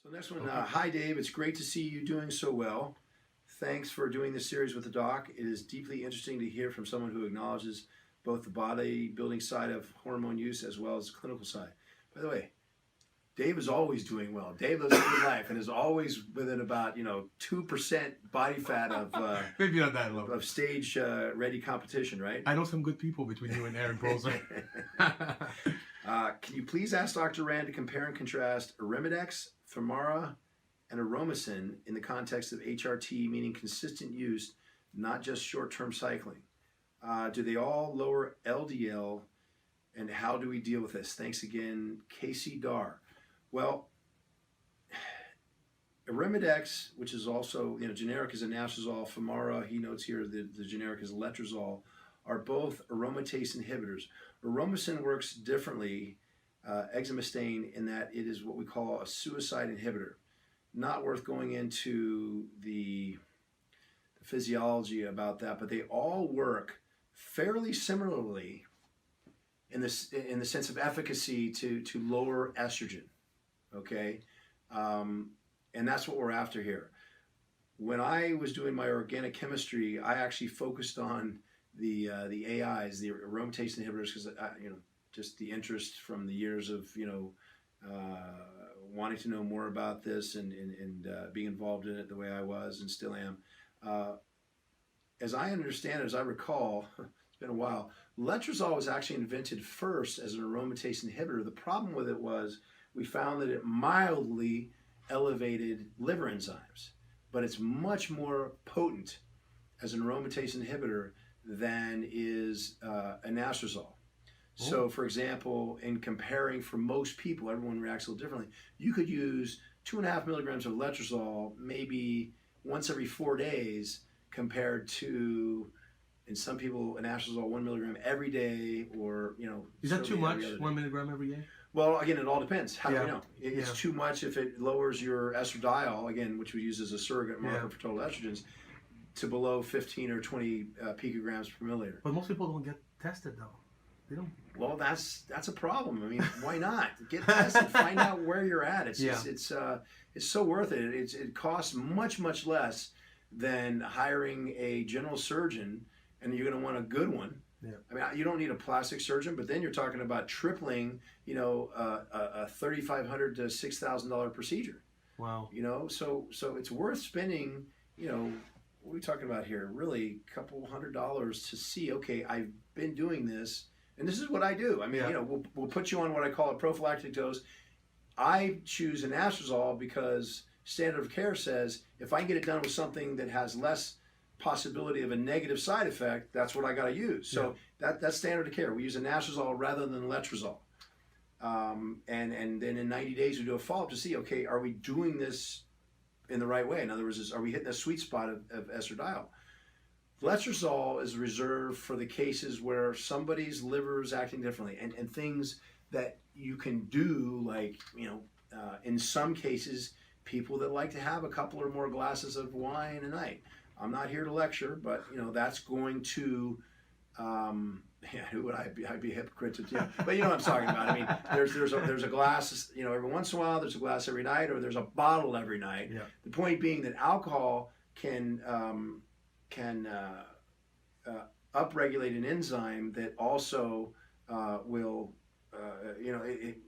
So next one, hi Dave, it's great to see you doing so well. Thanks for doing this series with the doc. It is deeply interesting to hear from someone who acknowledges both the bodybuilding side of hormone use as well as the clinical side. By the way, Dave is always doing well. Dave lives a good life and is always within about 2% body fat of maybe not that low of stage ready competition, right? I know some good people between you and Aaron Poser. Can you please ask Dr. Rand to compare and contrast Aromatase, Femara, and Aromatase in the context of HRT, meaning consistent use, not just short-term cycling? Do they all lower LDL, and how do we deal with this? Thanks again, Casey Dar. Well, Aromatase, which is also generic is anastrozole, Femara, he notes here the generic is letrozole, are both aromatase inhibitors. Aromatase works differently, exemestane, in that it is what we call a suicide inhibitor. Not worth going into the physiology about that, but they all work fairly similarly in the sense of efficacy to lower estrogen. Okay, and that's what we're after here. When I was doing my organic chemistry, I actually focused on the AIs, the aromatase inhibitors, because just the interest from the years of wanting to know more about this and being involved in it the way I was and still am. As I understand it, as I recall, it's been a while, letrozole was actually invented first as an aromatase inhibitor. The problem with it was we found that it mildly elevated liver enzymes, but it's much more potent as an aromatase inhibitor than is anastrozole. So, for example, in comparing for most people, everyone reacts a little differently. You could use 2.5 milligrams of letrozole maybe once every 4 days compared to, in some people, anastrozole 1 milligram every day, or Is that too much? 1 milligram every day? Well, again, it all depends. How do we know? It's too much if it lowers your estradiol, again, which we use as a surrogate marker for total estrogens, to below 15 or 20 picograms per milliliter. But most people don't get tested, though. They don't. Well, that's a problem. I mean, why not? Get tested, find out where you're at. It's so worth it. It costs much less than hiring a general surgeon, and you're going to want a good one. Yeah. I mean, you don't need a plastic surgeon, but then you're talking about tripling, a $3,500 to $6,000 procedure. Wow. So it's worth spending, what are we talking about here? Really, a couple $100 to see, okay, I've been doing this, and this is what I do. I mean, we'll put you on what I call a prophylactic dose. I choose anastrozole because standard of care says if I can get it done with something that has less possibility of a negative side effect, that's what I got to use. So that's standard of care. We use anastrozole rather than letrozole. And then in 90 days we do a follow-up to see, okay, are we doing this in the right way? In other words, are we hitting the sweet spot of estradiol? Letrozole is reserved for the cases where somebody's liver is acting differently, and things that you can do, like, in some cases, people that like to have a couple or more glasses of wine a night. I'm not here to lecture, but that's going to, who would I be? I'd be a hypocrite to, but you know what I'm talking about. I mean, there's a glass, every once in a while, there's a glass every night, or there's a bottle every night. Yeah. The point being that alcohol can upregulate an enzyme that also will,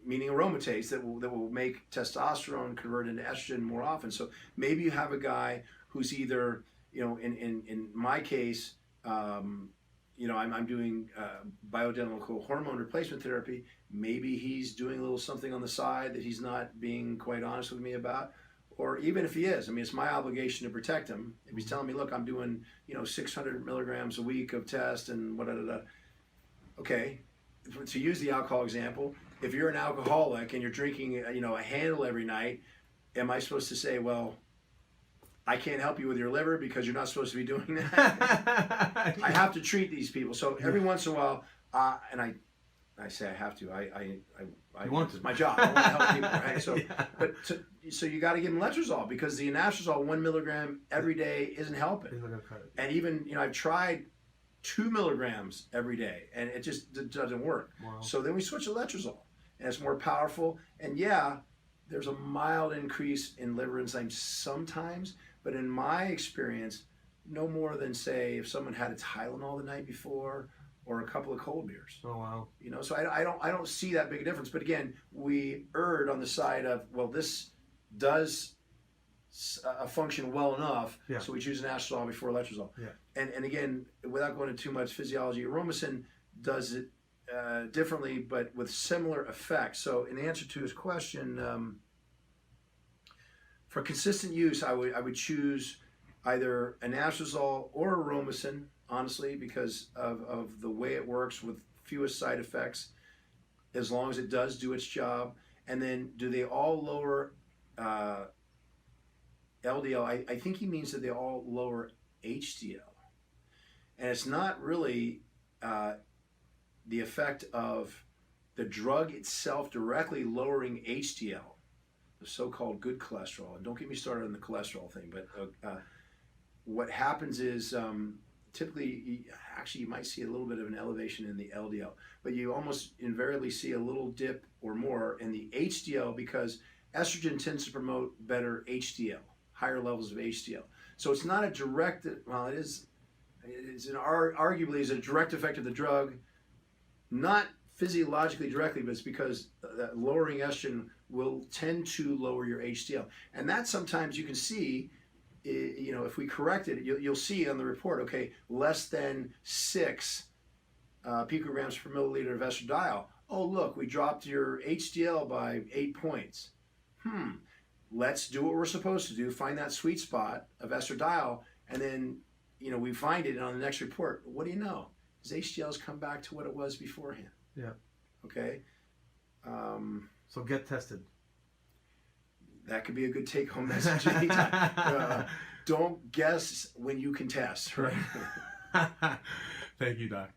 meaning aromatase, that will make testosterone convert into estrogen more often. So maybe you have a guy who's either, in my case, I'm doing bioidentical hormone replacement therapy. Maybe he's doing a little something on the side that he's not being quite honest with me about. Or even if he is, I mean, it's my obligation to protect him. If he's telling me, look, I'm doing, 600 milligrams a week of test and whatever. Okay, to use the alcohol example, if you're an alcoholic and you're drinking, a handle every night, am I supposed to say, well, I can't help you with your liver because you're not supposed to be doing that? I have to treat these people. So every once in a while, and I say I have to. I want to. It's my job. I want to help people, right? So, so you got to give them letrozole because the anastrozole 1 milligram every day isn't helping. It's not gonna cut it. And even I've tried 2 milligrams every day, and it just doesn't work. Wow. So then we switch to letrozole, and it's more powerful. And there's a mild increase in liver enzymes sometimes, but in my experience, no more than, say, if someone had a Tylenol the night before or a couple of cold beers. Oh wow. You know, so I don't see that big a difference. But again, we erred on the side of, well, this does function well enough, Yeah. so we choose an anastrozole before letrozole. Yeah. And again, without going into too much physiology, Aromasin does it differently, but with similar effects. So in answer to his question, for consistent use, I would choose either an anastrozole or Aromasin, honestly, because of the way it works with fewest side effects, as long as it does do its job. And then, do they all lower LDL? I think he means that they all lower HDL. And it's not really the effect of the drug itself directly lowering HDL, the so-called good cholesterol. And don't get me started on the cholesterol thing, but what happens is typically, actually, you might see a little bit of an elevation in the LDL, but you almost invariably see a little dip or more in the HDL because estrogen tends to promote better HDL, higher levels of HDL. So it's not a direct, well, it is, arguably is a direct effect of the drug, not physiologically directly, but it's because lowering estrogen will tend to lower your HDL. And that sometimes you can see, you know, if we correct it, you'll see on the report, okay, less than 6 picograms per milliliter of estradiol. Oh, look, we dropped your HDL by 8 points. Let's do what we're supposed to do, find that sweet spot of estradiol, and then, you know, we find it on the next report. What do you know? His HDL's come back to what it was beforehand. Yeah. Okay? So get tested. That could be a good take-home message anytime. Don't guess when you can test, right? Thank you, Doc.